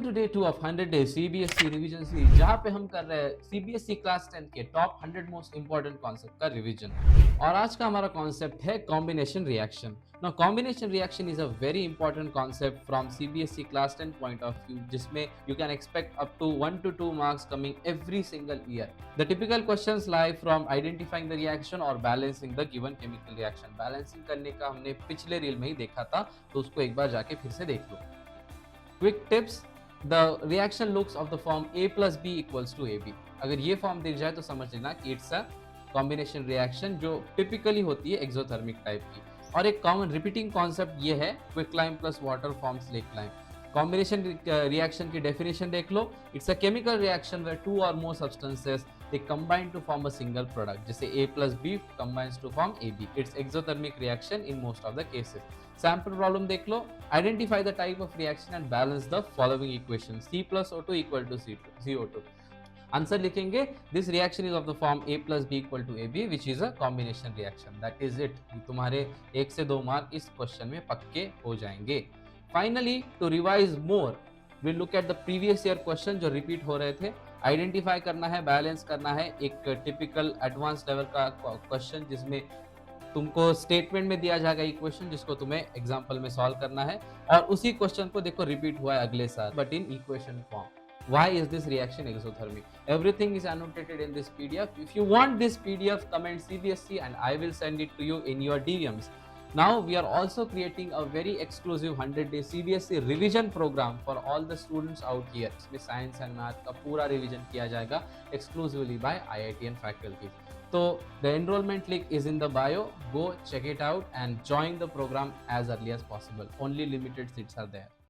To day 2 of 100 days CBSE revision series, जहाँ पे हम कर रहे हैं सीबीएसई क्लास 10 के टॉप 100 मोस्ट इंपॉर्टेंट कॉन्सेप्ट का रिवीजन। और आज का हमारा कॉन्सेप्ट है combination reaction. Now combination reaction is a very important concept from CBSE class 10 point of view, जिसमें you can expect up to 1 to 2 marks coming every single year. The typical questions lie from identifying the reaction और balancing the given chemical reaction. Balancing करने का हमने पिछले reel में ही देखा था, तो उसको एक बार जाके फिर से देख लो। Quick tips, the reaction looks of the form A plus B equals to AB। अगर ये फॉर्म दिख जाए तो समझ लेना कि इट्स अ कॉम्बिनेशन रिएक्शन जो टिपिकली होती है एक्सोथर्मिक टाइप की। और एक कॉमन रिपीटिंग कॉन्सेप्ट ये है quicklime plus water forms lake lime. Combination reaction की डेफिनेशन देख लो, it's a chemical reaction where two और more substances they combine to form a single product, जैसे A plus B combines to form AB। It's exothermic reaction in most of the cases। Sample problem देख लो, identify the type of reaction and balance the following equation। C plus O2 equal to CO2। Answer लिखेंगे, this reaction is of the form A plus B equal to AB which is a combination reaction। That is it। तुम्हारे 1 से 2 mark इस question में पक्के हो जाएंगे। Finally, to revise more, we'll look at the previous year question जो repeat हो रहे थे। आइडेंटिफाई करना है, बैलेंस करना है एक टिपिकल एडवांस लेवल का क्वेश्चन, जिसमें तुमको स्टेटमेंट में दिया जाएगा इक्वेशन जिसको तुम्हें एग्जांपल में सॉल्व करना है, और उसी क्वेश्चन को देखो रिपीट हुआ है अगले साल but in equation form. Why is this reaction exothermic? Everything is annotated in this PDF. If you want this PDF, comment CBSE and I will send it to you in your DMs। Now we are also creating a very exclusive 100-day CBSE revision program for all the students out here। इसमें science and math का पूरा revision किया जाएगा exclusively by IITian faculty। तो the enrollment link is in the bio। Go check it out and join the program as early as possible। Only limited seats are there।